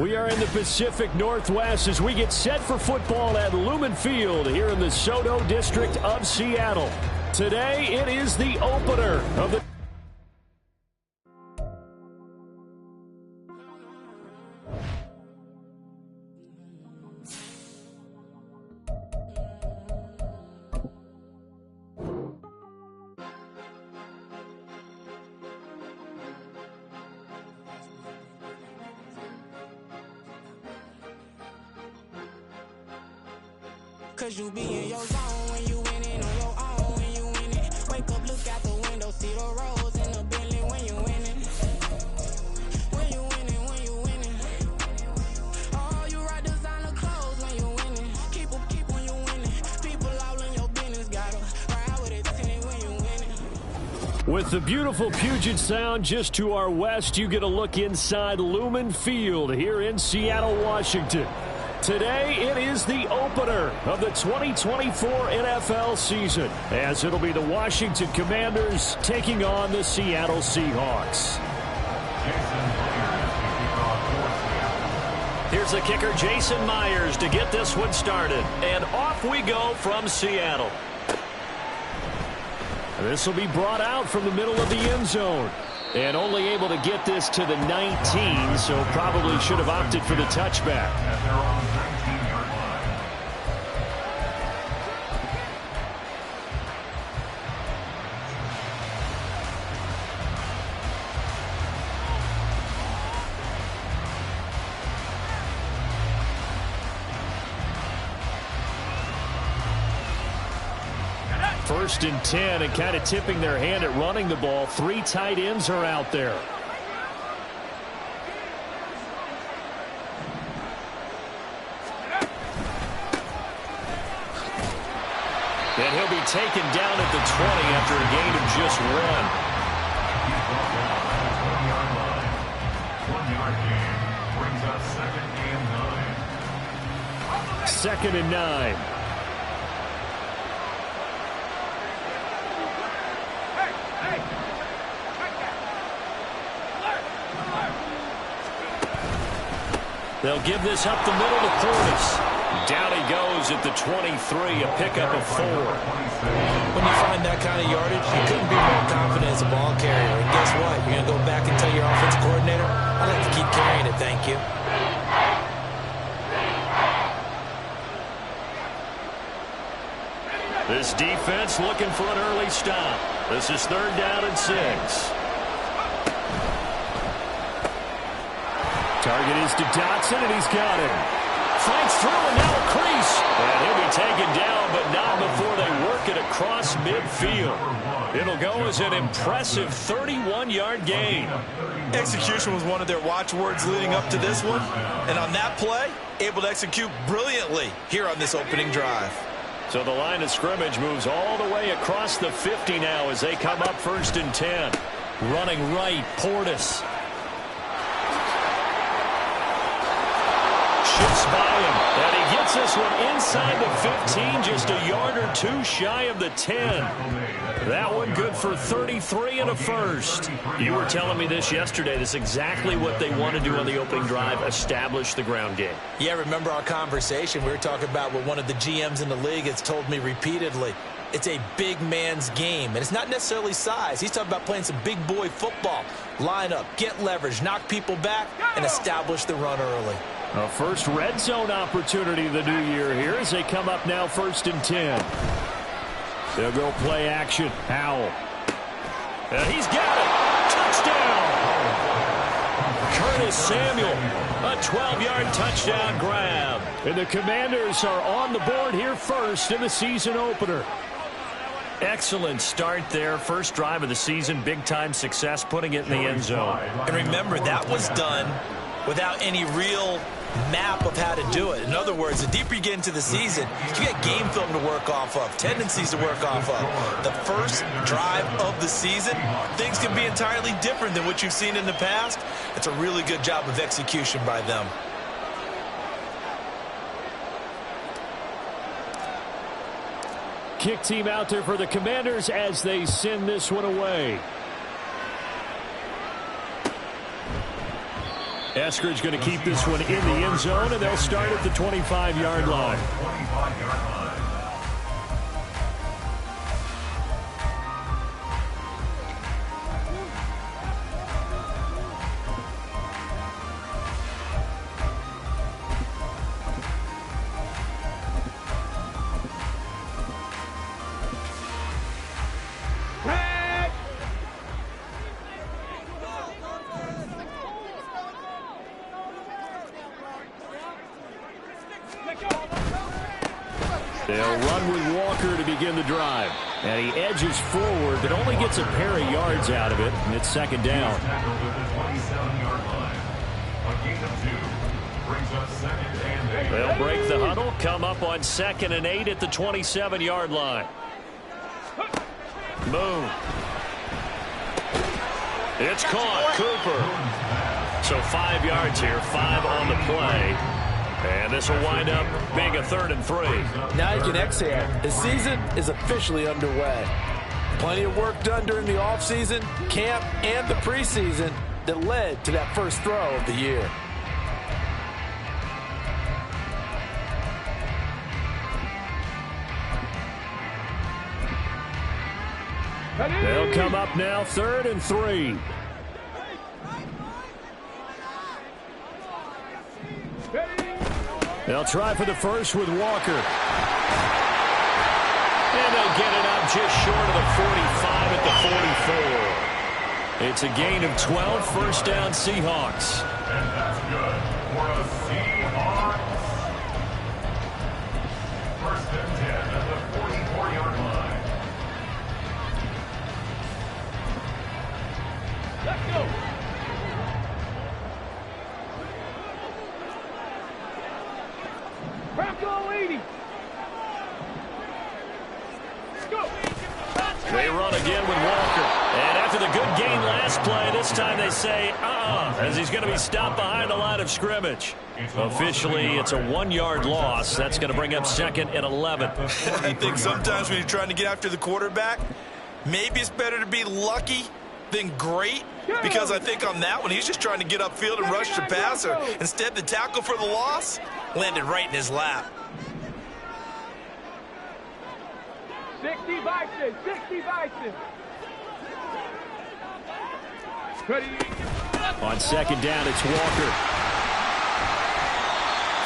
We are in the Pacific Northwest as we get set for football at Lumen Field here in the SoDo District of Seattle. Today, it is the opener of the Cause you be in your zone when you winning on your own when you winning. Wake up, look out the window, see the rose in the Bentley when you winning. When you winning, when you winning. Oh, you rock designer clothes when you winning. Keep when you winning. People all in your business, gotta ride with it when you winning. With the beautiful Puget Sound just to our west, you get a look inside Lumen Field here in Seattle, Washington. Today, it is the opener of the 2024 NFL season, as it'll be the Washington Commanders taking on the Seattle Seahawks. Here's the kicker, Jason Myers, to get this one started. And off we go from Seattle. This will be brought out from the middle of the end zone. And only able to get this to the 19, so probably should have opted for the touchback. First and 10, and kind of tipping their hand at running the ball. Three tight ends are out there. And he'll be taken down at the 20 after a gain of just one. 1-yard gain brings up second and 9. Second and 9. They'll give this up the middle to Portis. Down he goes at the 23, a pickup of 4. When you find that kind of yardage, you couldn't be more confident as a ball carrier. And guess what? You're going to go back and tell your offensive coordinator, I'd like to keep carrying it, thank you. This defense looking for an early stop. This is 3rd down and 6. Target is to Dotson, and he's got him. Fights through, and now a crease. And he'll be taken down, but not before they work it across midfield. It'll go as an impressive 31-yard gain. Execution was one of their watchwords leading up to this one. And on that play, able to execute brilliantly here on this opening drive. So the line of scrimmage moves all the way across the 50 now as they come up 1st and 10. Running right, Portis. Shifts by him, and he gets this one inside the 15, just a yard or two shy of the 10. That one good for 33 and a first. You were telling me this yesterday. This is exactly what they want to do on the opening drive, establish the ground game. Yeah, remember our conversation? We were talking about what one of the GMs in the league has told me repeatedly. It's a big man's game, and it's not necessarily size. He's talking about playing some big boy football. Line up, get leverage, knock people back, and establish the run early. A first red zone opportunity the new year here as they come up now 1st and 10. They'll go play action. Howell. And he's got it. Touchdown. Curtis Samuel. A 12-yard touchdown grab. And the Commanders are on the board here first in the season opener. Excellent start there. First drive of the season. Big-time success putting it in the end zone. And remember, that was done without any real map of how to do it. In other words, the deeper you get into the season, you get game film to work off of, tendencies to work off of. The first drive of the season, things can be entirely different than what you've seen in the past. It's a really good job of execution by them. Kick team out there for the Commanders as they send this one away. Eskridge going to keep this one in the end zone, and they'll start at the 25-yard line. 25-yard line. They'll run with Walker to begin the drive. And he edges forward, but only gets a pair of yards out of it, and it's second down. Tackled at the 27-yard line. A gain of 2 brings up second and 8. They'll break the huddle, come up on 2nd and 8 at the 27-yard line. Moon. It's caught. Cooper. So 5 yards here, 5 on the play. And this will wind up being a 3rd and 3. Now you can exhale. The season is officially underway. Plenty of work done during the offseason, camp, and the preseason that led to that first throw of the year. They'll come up now, 3rd and 3. They'll try for the first with Walker. And they'll get it up just short of the 45 at the 44. It's a gain of 12, first down Seahawks. And that's good for a Seahawks. First and 10 at the 44-yard line. Let's go. Bronco 80. They run again with Walker. And after the good gain last play, this time they say, as he's going to be stopped behind the line of scrimmage. Officially, it's a 1-yard loss. That's going to bring up 2nd and 11. I think sometimes when you're trying to get after the quarterback, maybe it's better to be lucky than great, because I think on that one, he's just trying to get upfield and rush the passer. Instead, the tackle for the loss landed right in his lap. 60 Bison, 60 Bison. On 2nd down, it's Walker.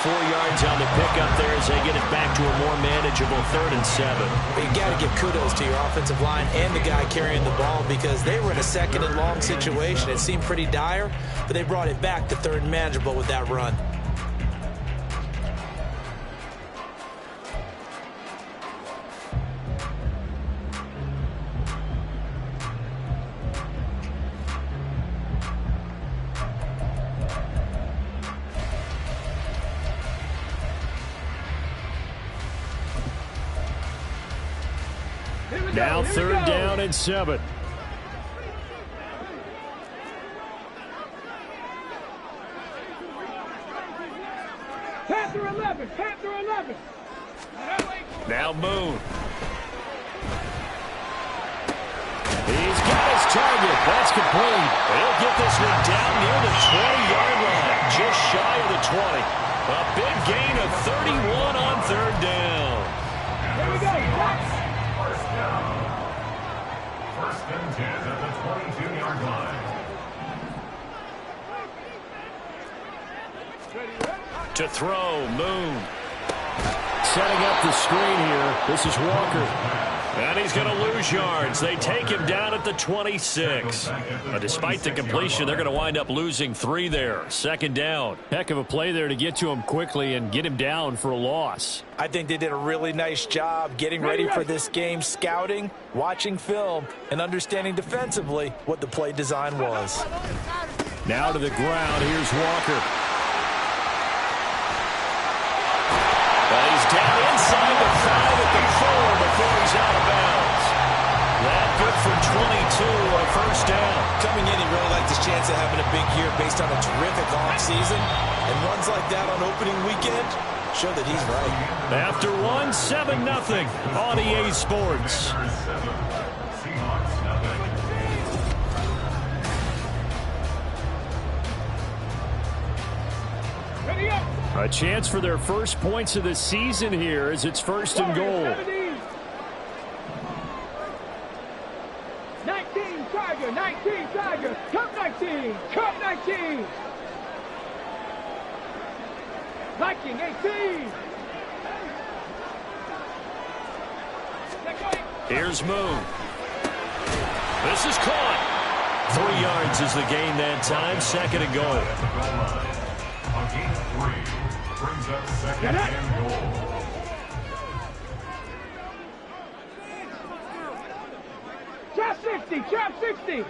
4 yards on the pickup there as they get it back to a more manageable 3rd and 7. But you got to give kudos to your offensive line and the guy carrying the ball, because they were in a 2nd and long situation. It seemed pretty dire, but they brought it back to 3rd and manageable with that run. Now 3rd down and 7. Panther 11, Panther 11. Now Moon. He's got his target. That's complete. He'll get this one down near the 20-yard line, just shy of the 20. A big gain of 31 on 3rd down. Here we go. First down. First and 10 at the 22-yard line. To throw, Moon. Setting up the screen here. This is Walker. And he's going to lose yards. They take him down at the 26. Despite the completion, they're going to wind up losing 3 there. 2nd down. Heck of a play there to get to him quickly and get him down for a loss. I think they did a really nice job getting ready for this game, scouting, watching film, and understanding defensively what the play design was. Now to the ground. Here's Walker. But he's down inside the 5 at the 4 before he's out of bounds. That good for 22 on a first down. Coming in, he really liked his chance of having a big year based on a terrific offseason. And runs like that on opening weekend show that he's right. After 7-0 on EA Sports. Seahawks nothing. Ready up. A chance for their first points of the season here as it's first and goal. 19 Tiger, 19 Tiger, Cup 19, Cup 19. Viking 18. Here's Moon. This is caught. 3 yards is the gain that time. Second and goal. A gain of 3 brings up second and goal. Trap 60, trap 60.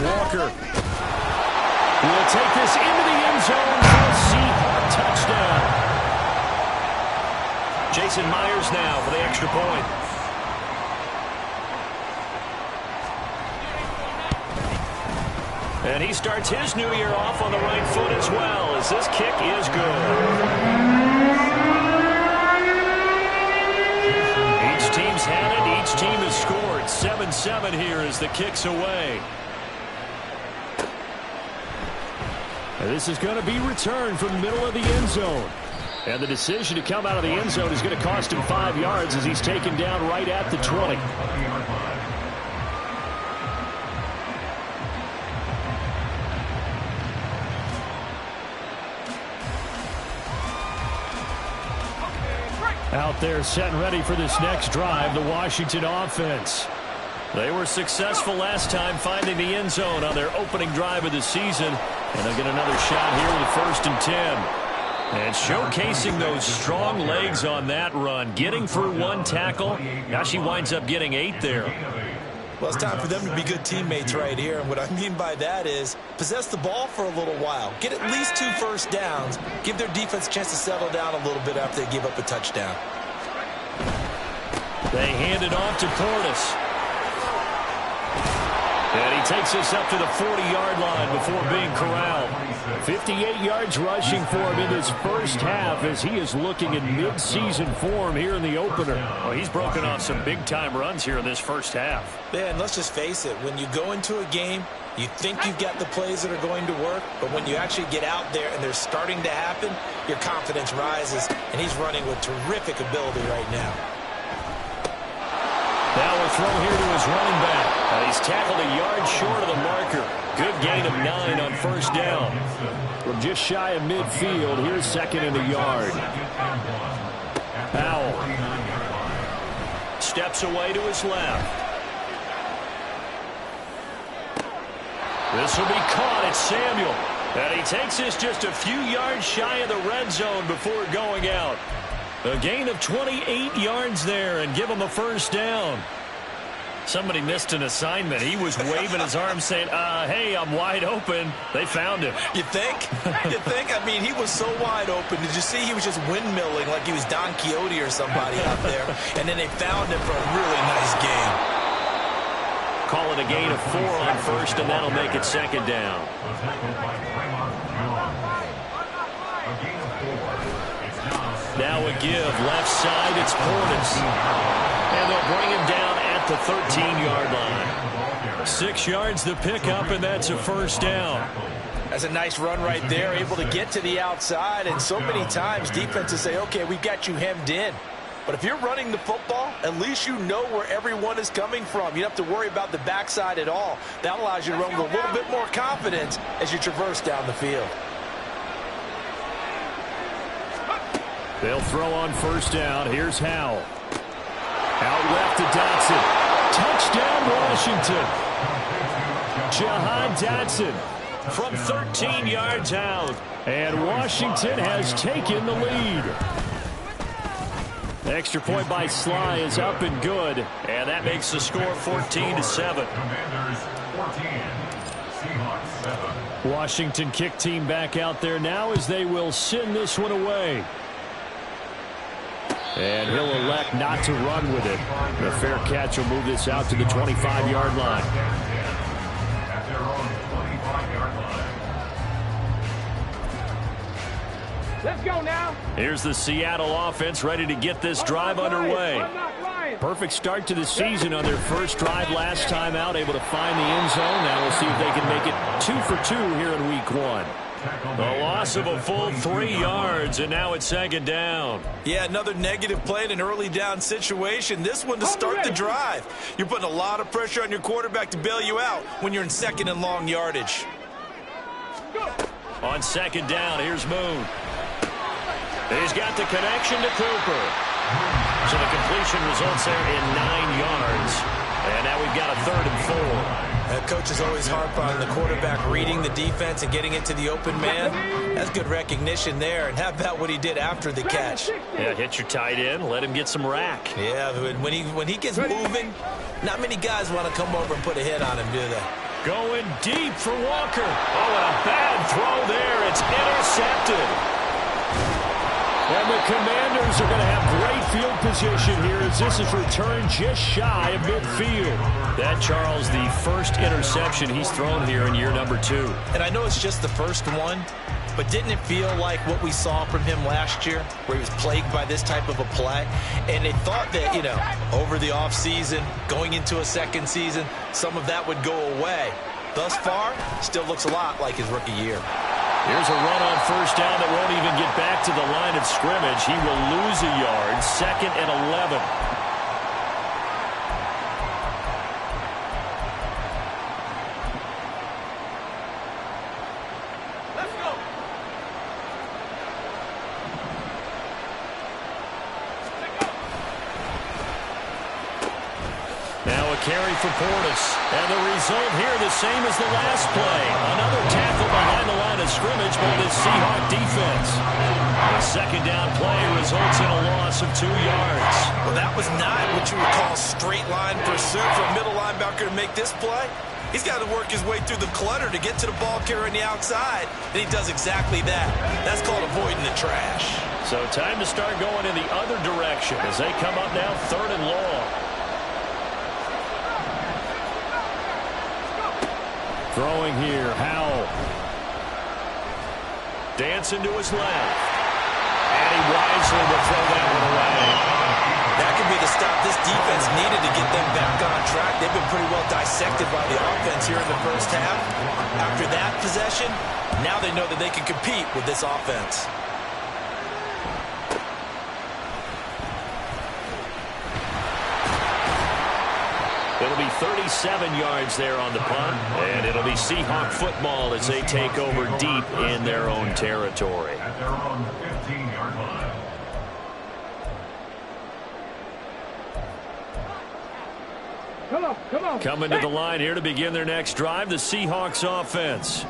Walker will take this into the end zone for a Seahawk touchdown. Jason Myers now for the extra point. And he starts his new year off on the right foot as well, as this kick is good. Each team's had it. Each team has scored. 7-7 here as the kick's away. And this is going to be returned from the middle of the end zone. And the decision to come out of the end zone is going to cost him 5 yards as he's taken down right at the 20. Out there set and ready for this next drive, the Washington offense. They were successful last time finding the end zone on their opening drive of the season. And they'll get another shot here with 1st and 10. And showcasing those strong legs on that run. Getting through 1 tackle. Now she winds up getting 8 there. Well, it's time for them to be good teammates right here. And what I mean by that is possess the ball for a little while. Get at least 2 first downs. Give their defense a chance to settle down a little bit after they give up a touchdown. They hand it off to Portis. And he takes us up to the 40-yard line before being corralled. 58 yards rushing for him in his first half as he is looking in mid-season form here in the opener. Well, he's broken off some big-time runs here in this first half. Yeah, and let's just face it. When you go into a game, you think you've got the plays that are going to work, but when you actually get out there and they're starting to happen, your confidence rises, and he's running with terrific ability right now. Now we'll throw here to his running back. He's tackled a yard short of the marker. Good gain of 9 on 1st down. From just shy of midfield, here's 2nd and a yard. Powell steps away to his left. This will be caught at Samuel. And he takes this just a few yards shy of the red zone before going out. A gain of 28 yards there and give him a 1st down. Somebody missed an assignment. He was waving his arms saying, hey, I'm wide open. They found him. You think? You think? I mean, he was so wide open. Did you see he was just windmilling like he was Don Quixote or somebody out there? And then they found him for a really nice game. Call it a gain of 4 on 1st, and that'll make it 2nd down. Now a give, left side, it's Portis. And they'll bring him down at the 13-yard line. 6 yards the pickup, and that's a 1st down. That's a nice run right there, able to get to the outside. And so many times defenses say, okay, we've got you hemmed in. But if you're running the football, at least you know where everyone is coming from. You don't have to worry about the backside at all. That allows you to run with a little bit more confidence as you traverse down the field. They'll throw on 1st down. Here's Howell. Out left to Dotson. Touchdown, Washington. Jahan Dotson from 13 yards out. And Washington has taken the lead. The extra point by Sly is up and good. And that makes the score 14-7. Washington kick team back out there now as they will send this one away. And he'll elect not to run with it. The fair catch will move this out to the 25-yard line. Let's go now. Here's the Seattle offense ready to get this drive underway. Run, Ryan. perfect start to the season on their first drive last time out, able to find the end zone. Now we'll see if they can make it 2 for 2 here in week 1. A loss of a full 3 yards, and now it's 2nd down. Yeah, another negative play in an early down situation. This one to start the drive. You're putting a lot of pressure on your quarterback to bail you out when you're in 2nd and long yardage. On 2nd down, here's Moon. He's got the connection to Cooper. So the completion results there in 9 yards. And now we've got a 3rd and 4. Coach is always harp on the quarterback reading the defense and getting it to the open man. That's good recognition there. And how about what he did after the catch? Yeah, hit your tight end, let him get some rack. Yeah, when he gets moving, not many guys want to come over and put a hit on him, do they? Going deep for Walker. Oh, and a bad throw there. It's intercepted. And the Commanders are going to have great field position here as this is returned just shy of midfield. That, Charles, the first interception he's thrown here in year number 2. And I know it's just the first one, but didn't it feel like what we saw from him last year, where he was plagued by this type of a play? And they thought that, you know, over the offseason, going into a second season, some of that would go away. Thus far, still looks a lot like his rookie year. Here's a run on 1st down that won't even get back to the line of scrimmage. He will lose a yard. 2nd and 11. Let's go. Now a carry for Portis. And the result here the same as the last play. Another tackle behind the line of scrimmage by the Seahawk defense. The 2nd down play results in a loss of 2 yards. Well, that was not what you would call straight line pursuit for a middle linebacker to make this play. He's got to work his way through the clutter to get to the ball carrier on the outside, and he does exactly that. That's called avoiding the trash. So time to start going in the other direction as they come up now 3rd and long. Throwing here, Howell. Dancing to his left. And he wisely will throw that one away. That could be the stop this defense needed to get them back on track. They've been pretty well dissected by the offense here in the first half. After that possession, now they know that they can compete with this offense. It'll be 37 yards there on the punt, and it'll be Seahawk football as they take over deep in their own territory. At their own 15-yard line. Come on. Coming to the line here to begin their next drive, the Seahawks offense.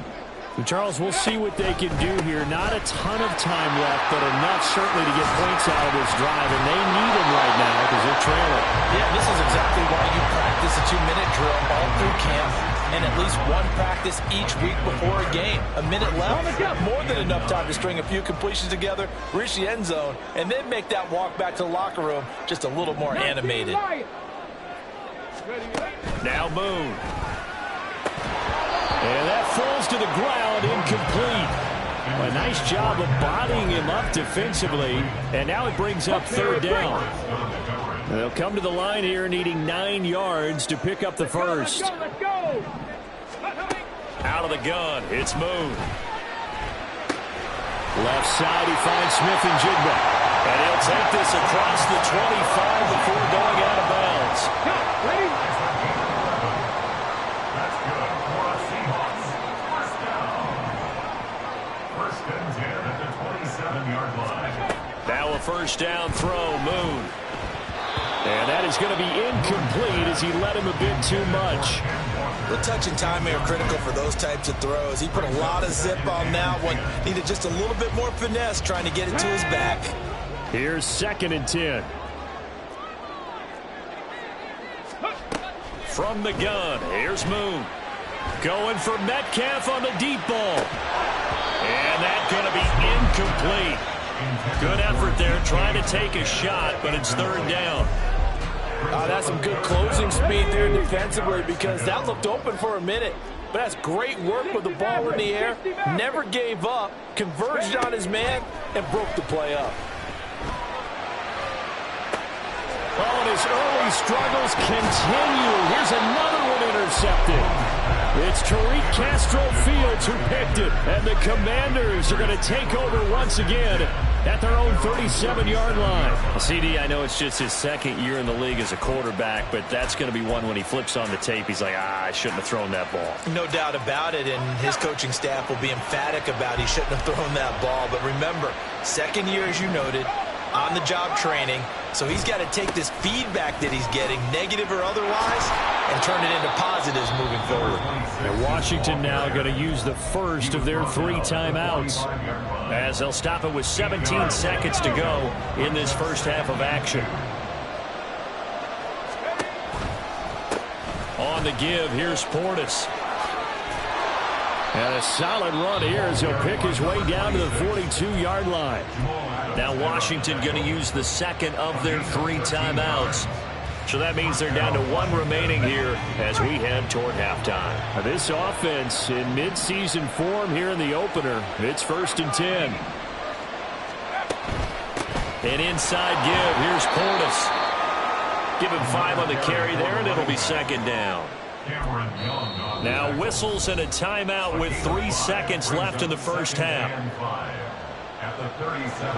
And Charles, we'll see what they can do here. Not a ton of time left, but enough certainly to get points out of this drive, and they need them right now because they're trailing. Yeah, this is exactly why you practice a 2-minute drill all through camp and at least one practice each week before a game. A minute left, more than enough time to string a few completions together, reach the end zone, and then make that walk back to the locker room just a little more animated. Now Moon. And that falls to the ground, incomplete. A nice job of bodying him up defensively. And now it brings up 3rd down. They'll come to the line here needing 9 yards to pick up the first. Let's go. Out of the gun, it's Moon. Left side, he finds Smith and Jigba. And he'll take this across the 25 before going out of bounds. Ready? That's good for the Seahawks. 1st down. 1st and 10 at the 27-yard line. Now a 1st down throw, Moon. And that is going to be incomplete as he let him a bit too much. The touch and timing are critical for those types of throws. He put a lot of zip on that one. Needed just a little bit more finesse trying to get it to his back. Here's 2nd and 10. From the gun, here's Moon. Going for Metcalf on the deep ball. And that's going to be incomplete. Good effort there trying to take a shot, but it's 3rd down. That's some good closing speed there defensively because that looked open for a minute. But that's great work with the ball in the air. Never gave up, converged on his man, and broke the play up. Oh, and his early struggles continue. Here's another one intercepted. It's Tariq Castro Fields who picked it. And the Commanders are going to take over once again at their own 37-yard line. Well, CD, I know it's just his second year in the league as a quarterback, but that's going to be one when he flips on the tape. He's like, I shouldn't have thrown that ball. No doubt about it, and his coaching staff will be emphatic about he shouldn't have thrown that ball. But remember, second year, as you noted, on-the-job training, so he's got to take this feedback that he's getting, negative or otherwise, and turn it into positives moving forward. And Washington now going to use the first of their 3 timeouts, as they'll stop it with 17 seconds to go in this first half of action. On the give, here's Portis. And a solid run here as he'll pick his way down to the 42-yard line. Now Washington going to use the second of their 3 timeouts. So that means they're down to 1 remaining here as we head toward halftime. Now this offense in midseason form here in the opener. It's 1st and 10. An inside give. Here's Portis. Give him 5 on the carry there, and it'll be 2nd down. Now whistles and a timeout with 3 seconds left in the first half.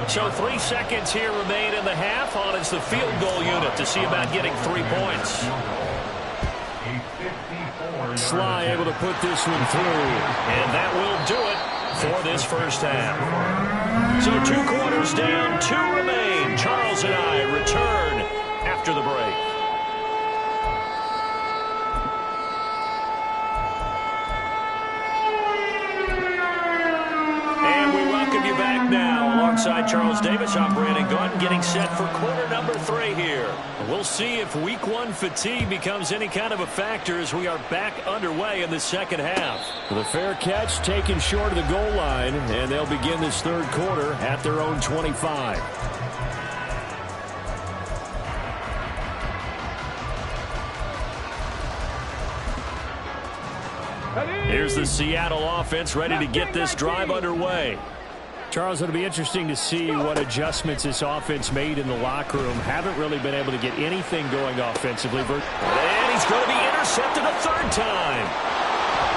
So 3 seconds here remain in the half. On is the field goal unit to see about getting 3 points. Sly able to put this one through. And that will do it for this first half. So 2 quarters down, 2 remain. Charles and I return after the break. Back now alongside Charles Davis. I'm Brandon Gaudin getting set for quarter number 3 here. We'll see if week 1 fatigue becomes any kind of a factor as we are back underway in the second half. The fair catch taken short of the goal line, and they'll begin this 3rd quarter at their own 25. Here's the Seattle offense ready to get this drive underway. Charles, it'll be interesting to see what adjustments this offense made in the locker room. Haven't really been able to get anything going offensively. And he's going to be intercepted a 3rd time.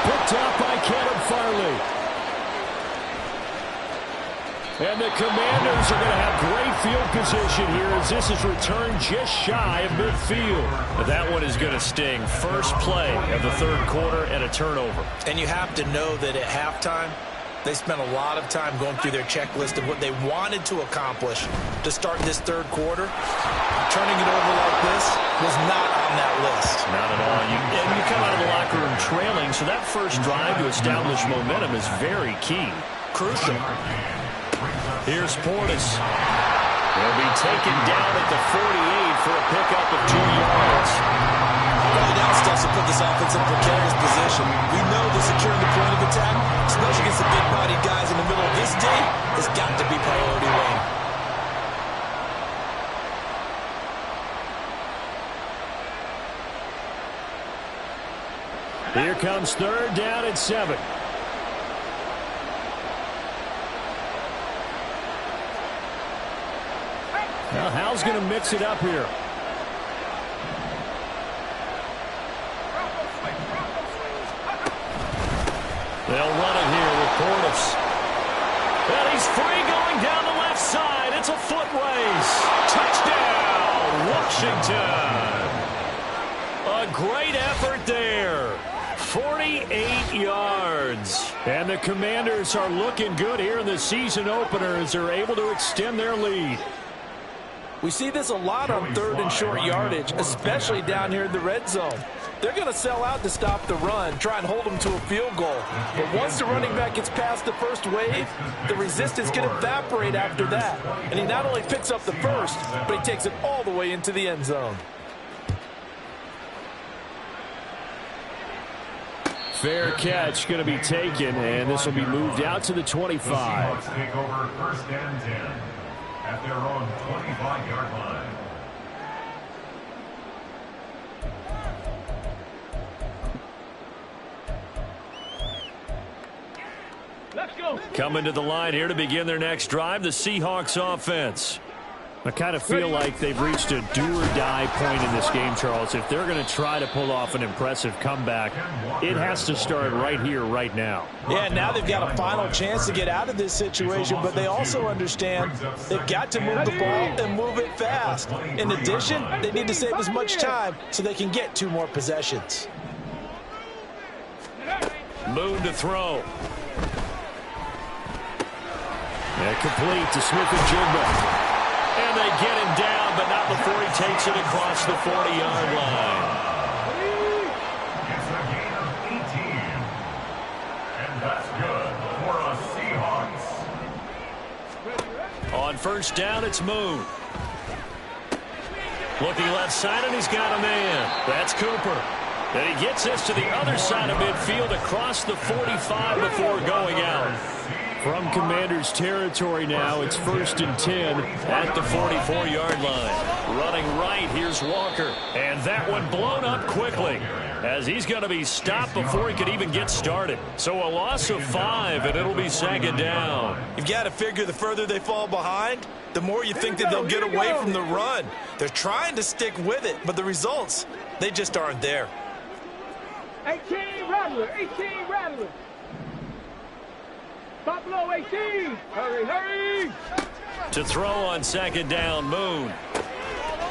Picked up by Caleb Farley. And the Commanders are going to have great field position here as this is returned just shy of midfield. That one is going to sting. First play of the 3rd quarter and a turnover. And you have to know that at halftime, they spent a lot of time going through their checklist of what they wanted to accomplish to start this 3rd quarter. Turning it over like this was not on that list. Not at all. And you come out of the locker room trailing, so that first drive to establish momentum is very key. Crucial. Here's Portis. He'll be taken down at the 48 for a pickup of 2 yards. Early down stuff to put this offense in a precarious position. We know that securing the point of attack, especially against the big-bodied guys in the middle of this day, has got to be priority one. Here comes 3rd down and 7. Now Hal's going to mix it up here. They'll run it here with Portis. And he's free going down the left side. It's a foot race. Touchdown, Washington. A great effort there. 48 yards. And the Commanders are looking good here in the season opener as they're able to extend their lead. We see this a lot on 3rd and short yardage, especially down here in the red zone. They're going to sell out to stop the run, try and hold them to a field goal. But once the running back gets past the first wave, the resistance can evaporate after that. And he not only picks up the first, but he takes it all the way into the end zone. Fair catch going to be taken, and this will be moved out to the 25. The Seahawks take over 1st and 10 at their own 25-yard line. Coming to the line here to begin their next drive, the Seahawks offense. I kind of feel like they've reached a do-or-die point in this game, Charles. If they're going to try to pull off an impressive comeback, it has to start right here, right now. Yeah, now they've got a final chance to get out of this situation, but they also understand they've got to move the ball and move it fast. In addition, they need to save as much time so they can get 2 more possessions. Moon to throw. And complete to Smith-Njigba. And they get him down, but not before he takes it across the 40-yard line. It's a gain of 18. And that's good for us Seahawks. On first down, it's Moon. Looking left side, and he's got a man. That's Cooper. And he gets this to the other side of midfield across the 45 before going out. From Commander's territory now, it's 1st and 10 at the 44-yard line. Running right, here's Walker. And that one blown up quickly as he's going to be stopped before he could even get started. So a loss of 5, and it'll be 2nd down. You've got to figure the further they fall behind, the more you think that they'll get away from the run. They're trying to stick with it, but the results, they just aren't there. 18 Rattler, 18 Rattler. Buffalo 18. Hurry, hurry. To throw on 2nd down, Moon.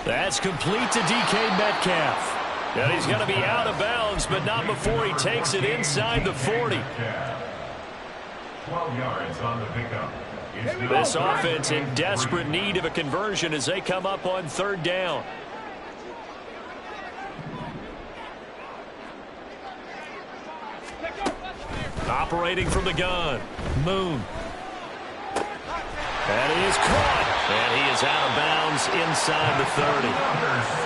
That's complete to DK Metcalf. And he's going to be out of bounds, but not before he takes it inside the 40. 12 yards on the pickup. This offense in desperate need of a conversion as they come up on 3rd down. Operating from the gun, Moon. And he is caught. And he is out of bounds inside the 30.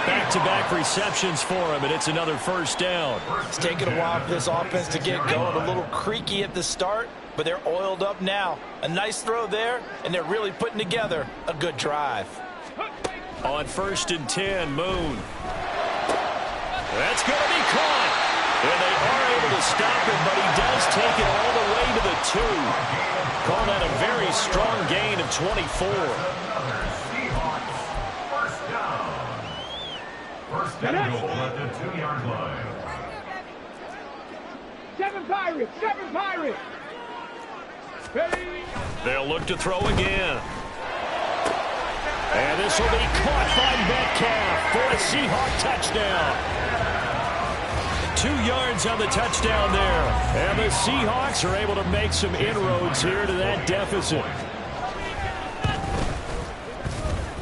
Back-to-back receptions for him, and it's another 1st down. It's taken a while for this offense to get going. A little creaky at the start, but they're oiled up now. A nice throw there, and they're really putting together a good drive. On 1st and 10, Moon. That's going to be caught. And they are able to stop him, but he does take it all the way to the 2. Call that a very strong gain of 24. Seahawks, 1st down. 1st and goal at the 2-yard line. 7 Pirates, 7 Pirates. Ready. They'll look to throw again. And this will be caught by Metcalf for a Seahawk touchdown. 2 yards on the touchdown there. And the Seahawks are able to make some inroads here to that deficit.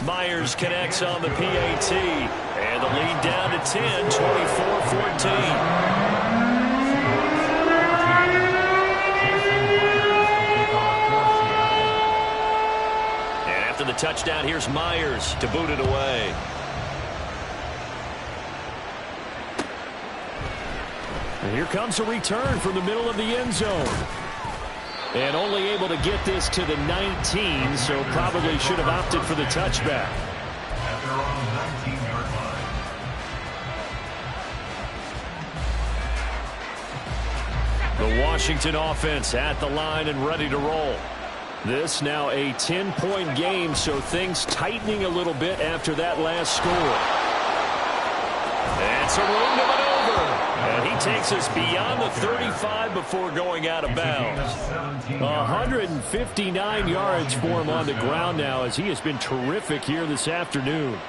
Myers connects on the PAT. And the lead down to 10, 24-14. After the touchdown, here's Myers to boot it away. And here comes a return from the middle of the end zone. And only able to get this to the 19, so probably should have opted for the touchback. At their own 19-yard line. The Washington offense at the line and ready to roll. This now a 10-point game, so things tightening a little bit after that last score. And some room to maneuver. And he takes us beyond the 35 before going out of bounds. 159 yards for him on the ground now as he has been terrific here this afternoon.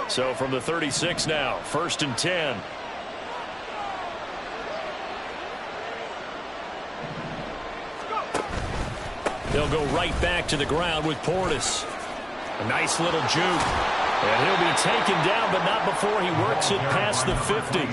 So from the 36 now, 1st and 10. They'll go right back to the ground with Portis. A nice little juke. And he'll be taken down, but not before he works it past the 50.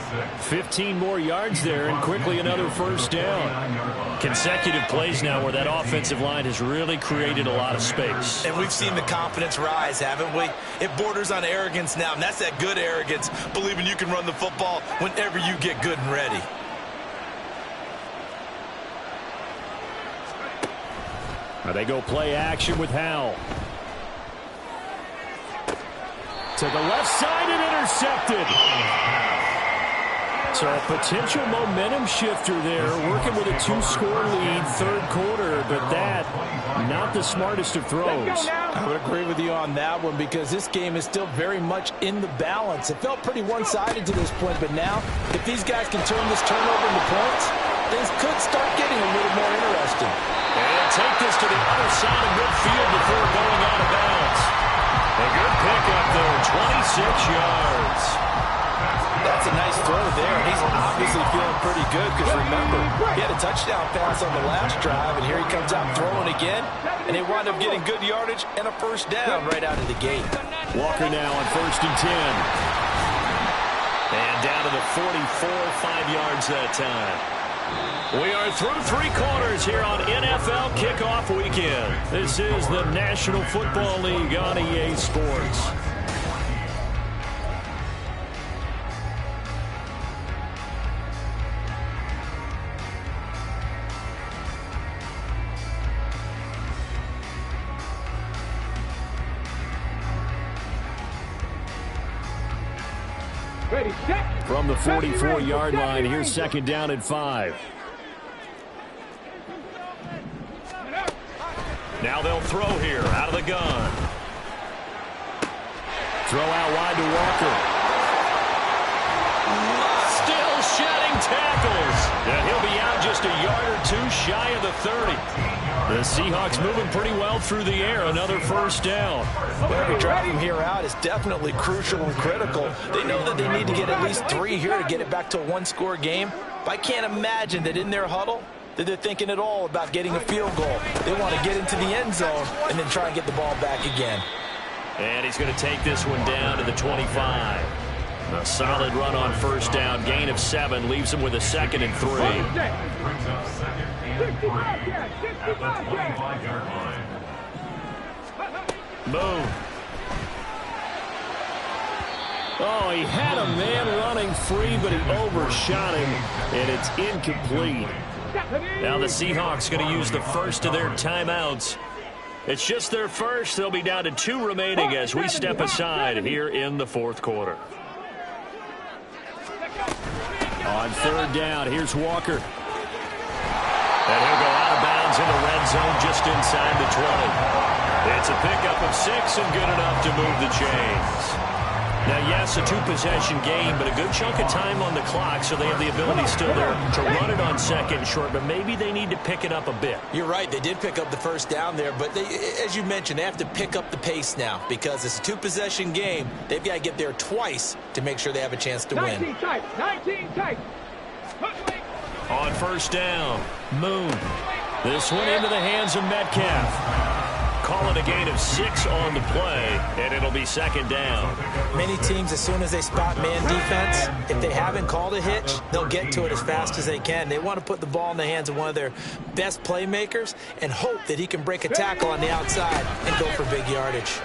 15 more yards there, and quickly another 1st down. Consecutive plays now where that offensive line has really created a lot of space. And we've seen the confidence rise, haven't we? It borders on arrogance now, and that's that good arrogance, believing you can run the football whenever you get good and ready. Now they go play action with Howell. To the left side and intercepted. So a potential momentum shifter there, working with a 2-score lead, third quarter, but that, not the smartest of throws. I would agree with you on that one because this game is still very much in the balance. It felt pretty one-sided to this point, but now, if these guys can turn this turnover into points, things could start getting a little more interesting. And take this to the other side of midfield before going out of bounds. A good pickup there, 26 yards. That's a nice throw there, and he's obviously feeling pretty good because, remember, he had a touchdown pass on the last drive, and here he comes out throwing again, and they wind up getting good yardage and a first down right out of the gate. Walker now on 1st and 10. And down to the 44, 5 yards that time. We are through 3 quarters here on NFL Kickoff Weekend. This is the National Football League on EA Sports. Ready, set. From the 44-yard line, here's 2nd down and 5. Now they'll throw here out of the gun. Throw out wide to Walker. Still shedding tackles. And he'll be out just a yard or 2 shy of the 30. The Seahawks moving pretty well through the air. Another first down. Every drive from here out is definitely crucial and critical. They know that they need to get at least 3 here to get it back to a 1-score game. But I can't imagine that in their huddle that they're thinking at all about getting a field goal. They want to get into the end zone and then try and get the ball back again. And he's going to take this one down to the 25. A solid run on first down. Gain of 7 leaves him with a 2nd and 3. Brings up 2nd and 3 at the 25-yard line. Boom. Oh, he had a man running free, but he overshot him, and it's incomplete. Now the Seahawks going to use the first of their timeouts. It's just their first. They'll be down to 2 remaining as we step aside here in the 4th quarter. On 3rd down, here's Walker. And he'll go out of bounds in the red zone just inside the 20. It's a pickup of 6 and good enough to move the chains. Now, yes, a 2-possession game, but a good chunk of time on the clock, so they have the ability still there to run it on 2nd short, but maybe they need to pick it up a bit. You're right. They did pick up the first down there, but they, as you mentioned, they have to pick up the pace now because it's a 2-possession game. They've got to get there twice to make sure they have a chance to win. 19 tight, 19 tight. On first down, Moon. This one into the hands of Metcalf. Call it a gain of 6 on the play, and it'll be 2nd down. Many teams, as soon as they spot man defense, if they haven't called a hitch, they'll get to it as fast as they can. They want to put the ball in the hands of one of their best playmakers and hope that he can break a tackle on the outside and go for big yardage.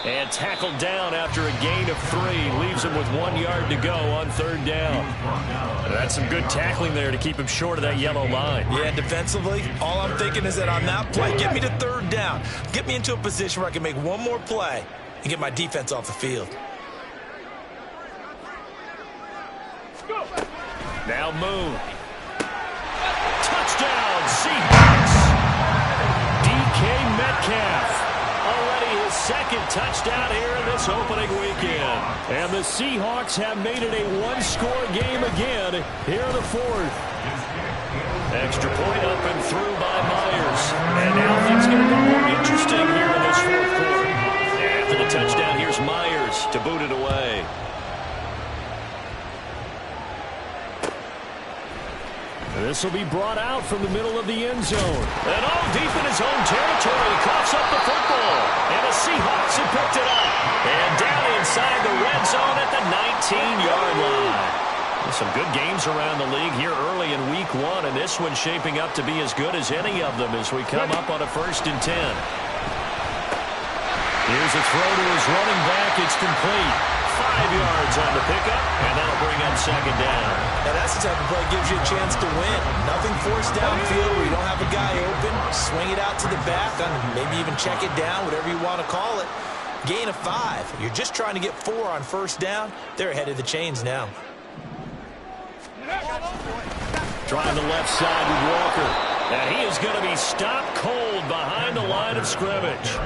And tackled down after a gain of 3. Leaves him with 1 yard to go on 3rd down. That's some good tackling there to keep him short of that yellow line. Yeah, defensively, all I'm thinking is that on that play, get me to 3rd down. Get me into a position where I can make one more play and get my defense off the field. Now Moon. Touchdown, Seahawks. DK Metcalf. Already his 2nd touchdown here in this opening weekend. And the Seahawks have made it a 1-score game again here in the 4th. Extra point up and through by Myers. And now things going to get more interesting here in this 4th quarter. After the touchdown, here's Myers to boot it away. This will be brought out from the middle of the end zone. And all deep in his own territory, he coughs up the football. And the Seahawks have picked it up. And down inside the red zone at the 19-yard line. Some good games around the league here early in week 1, and this one's shaping up to be as good as any of them as we come up on a 1st and 10. Here's a throw to his running back. It's complete. 5 yards on the pickup, and that'll bring up 2nd down. Now that's the type of play that gives you a chance to win. Nothing forced downfield where you don't have a guy open. Swing it out to the back, and maybe even check it down, whatever you want to call it. gain of 5. You're just trying to get 4 on first down. They're ahead of the chains now. Trying the left side with Walker. And he is going to be stopped cold behind the line of scrimmage.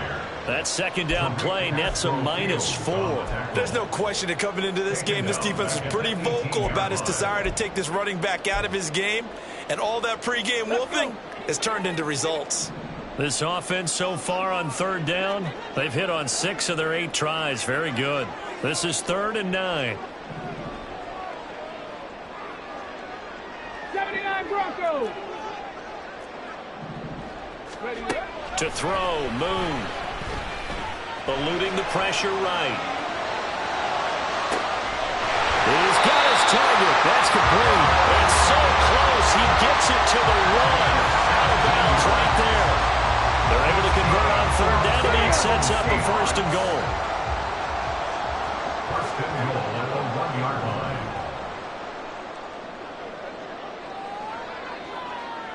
That second down play nets a -4. There's no question that coming into this game, this defense was pretty vocal about its desire to take this running back out of his game. And all that pregame whooping has turned into results. This offense so far on third down, they've hit on 6 of their 8 tries. Very good. This is 3rd and 9. 79 Broncos. To throw, Moon. Eluding the pressure right. He's got his target. That's complete. It's so close. He gets it to the 1. Out of bounds right there. They're able to convert on third down, and it sets up a 1st and goal. 1st and goal at the 1-yard line.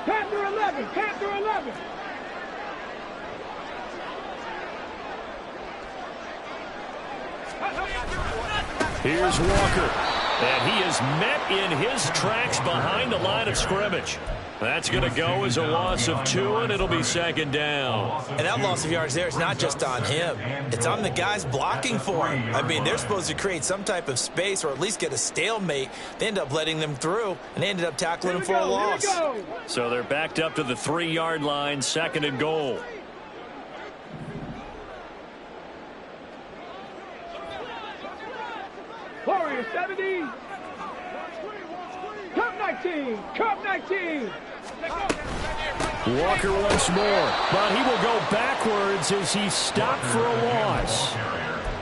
Panther 11. Panther 11. Here's Walker. And he is met in his tracks behind the line of scrimmage. That's going to go as a loss of 2, and it'll be 2nd down. And that loss of yards there is not just on him. It's on the guys blocking for him. I mean, they're supposed to create some type of space or at least get a stalemate. They end up letting them through, and they ended up tackling him for a loss. So they're backed up to the 3-yard line, 2nd and goal. Warriors 70. Cup 19. Cup 19. Walker once more, but he will go backwards as he's stopped for a loss.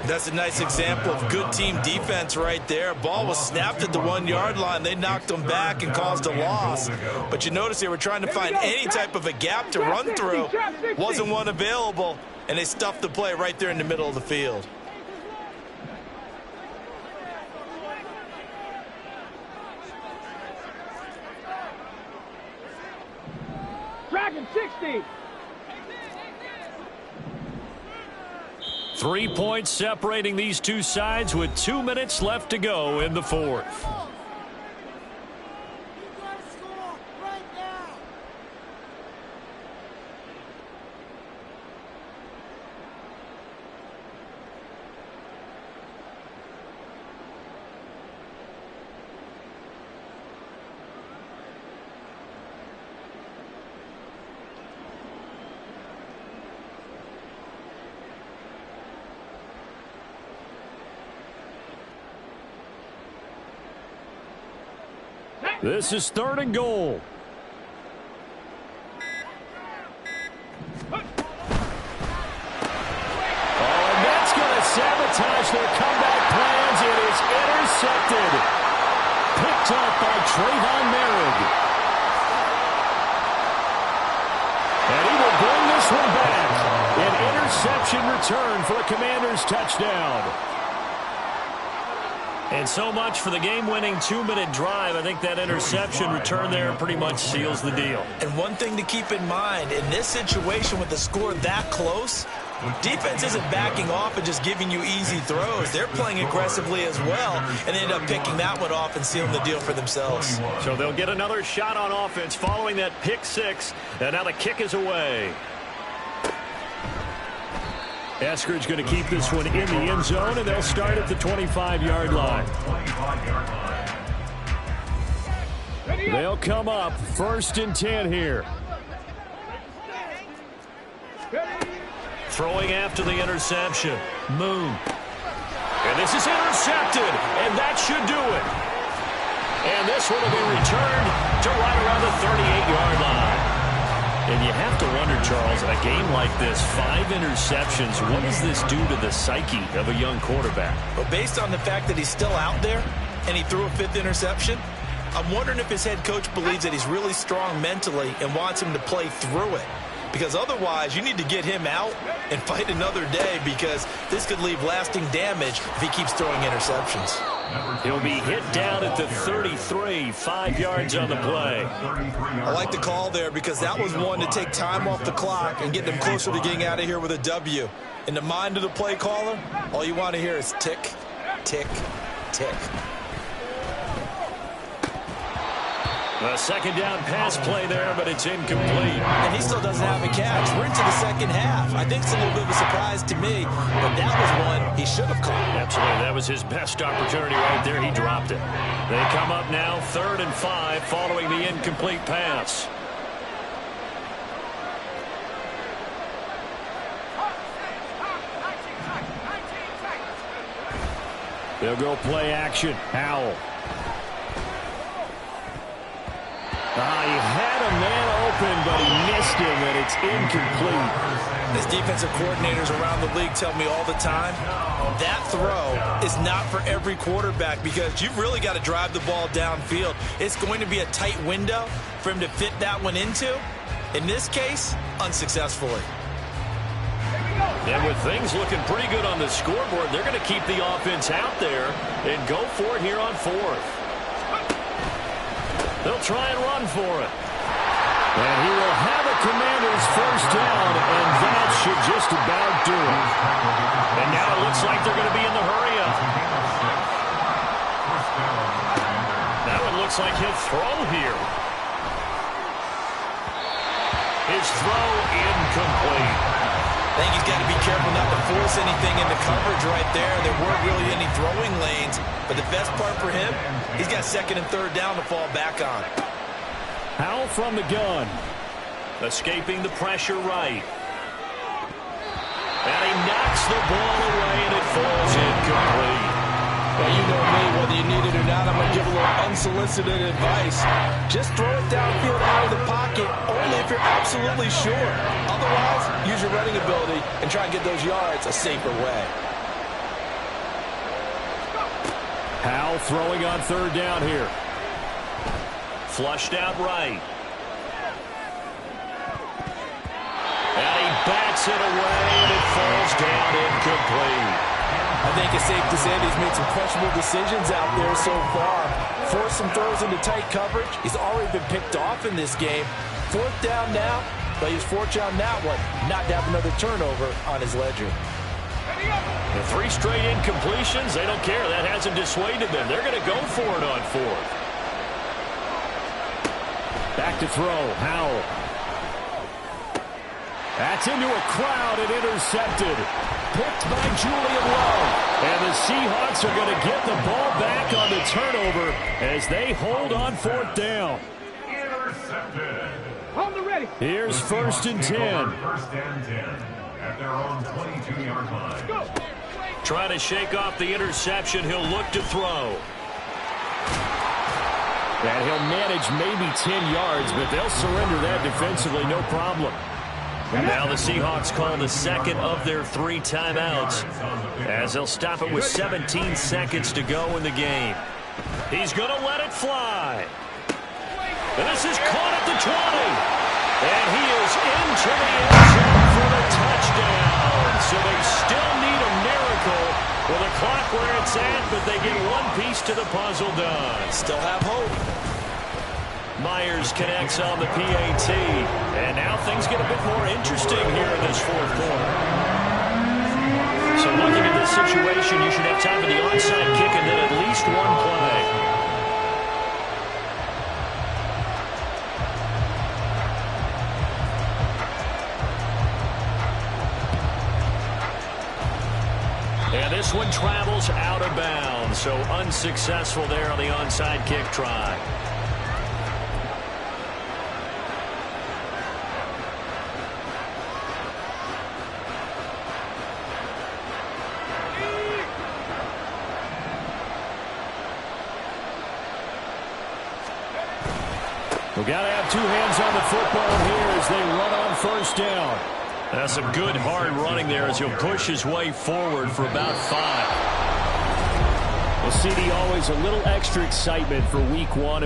That's a nice example of good team defense right there. Ball was snapped at the 1-yard line. They knocked him back and caused a loss. But you notice they were trying to find any type of a gap to run through. Wasn't one available, and they stuffed the play right there in the middle of the field. Dragon 60. 3 points separating these two sides with 2 minutes left to go in the 4th. This is 3rd and goal. Oh, and that's going to sabotage their comeback plans. It is intercepted. Picked up by Trayvon Merrick. And he will bring this one back. An interception return for a Commanders touchdown. And so much for the game-winning 2-minute drive. I think that interception return there pretty much seals the deal. And one thing to keep in mind, in this situation with the score that close, defense isn't backing off and just giving you easy throws. They're playing aggressively as well, and they end up picking that one off and sealing the deal for themselves. So they'll get another shot on offense following that pick 6, and now the kick is away. Eskridge going to keep this one in the end zone, and they'll start at the 25-yard line. They'll come up 1st and 10 here. Throwing after the interception. Moon. And this is intercepted, and that should do it. And this one will be returned to right around the 38-yard line. And you have to wonder, Charles, a game like this, 5 interceptions, what does this do to the psyche of a young quarterback? But based on the fact that he's still out there and he threw a 5th interception, I'm wondering if his head coach believes that he's really strong mentally and wants him to play through it. Because otherwise, you need to get him out and fight another day, because this could leave lasting damage if he keeps throwing interceptions. He'll be hit down at the 33, 5 yards on the play. I like the call there, because that was one to take time off the clock and get them closer to getting out of here with a W. In the mind of the play caller, all you want to hear is tick, tick, tick. A second down pass play there, but it's incomplete. And he still doesn't have a catch. We're into the second half. I think it's a little bit of a surprise to me, but that was one he should have caught. Absolutely, that was his best opportunity right there. He dropped it. They come up now 3rd and 5 following the incomplete pass. They'll go play action. Howell. He had a man open, but he missed him, and it's incomplete. As defensive coordinators around the league tell me all the time, that throw is not for every quarterback because you've really got to drive the ball downfield. It's going to be a tight window for him to fit that one into. In this case, unsuccessfully. And with things looking pretty good on the scoreboard, they're going to keep the offense out there and go for it here on 4th. They'll try and run for it. And he will have a Commanders first down, and that should just about do it. And now it looks like they're going to be in the hurry-up. Now it looks like he'll throw here. His throw incomplete. I think he's got to be careful not to force anything into coverage right there. There weren't really any throwing lanes. But the best part for him, he's got 2nd and 3rd down to fall back on. Howell from the gun. Escaping the pressure right. And he knocks the ball away, and it falls incomplete. Well, you know me, whether you need it or not, I'm going to give a little unsolicited advice. Just throw it downfield out of the pocket, only if you're absolutely sure. Otherwise, use your running ability and try and get those yards a safer way. Howell throwing on 3rd down here. Flushed out right. And he bats it away, and it falls down incomplete. I think it's safe to say that he's made some questionable decisions out there so far. Forced some throws into tight coverage. He's already been picked off in this game. 4th down now, but he's fortunate on that one not to have another turnover on his ledger. The 3 straight incompletions, they don't care. That hasn't dissuaded them. They're going to go for it on 4th. Back to throw. Howell. That's into a crowd and intercepted. Picked by Julian Love. And the Seahawks are going to get the ball back on the turnover as they hold on 4th down. Intercepted. Hold the ready. Here's 1st and 10. 1st and 10 at their own 22-yard line. Go. Trying to shake off the interception. He'll look to throw. And he'll manage maybe 10 yards, but they'll surrender that defensively, no problem. And now the Seahawks call the 2nd of their 3 timeouts as they'll stop it with 17 seconds to go in the game. He's going to let it fly. And this is caught at the 20. And he is into the end zone for the touchdown. So they still need a miracle with the clock where it's at, but they get one piece to the puzzle done. Still have hope. Myers connects on the PAT. And now things get a bit more interesting here in this 4th quarter. So looking at this situation, you should have time for the onside kick and then at least one play. And this one travels out of bounds, so unsuccessful there on the onside kick try. We've got to have 2 hands on the football here as they run on 1st down. That's some good hard running there as he'll push his way forward for about 5. Well, CD, always a little extra excitement for week 1.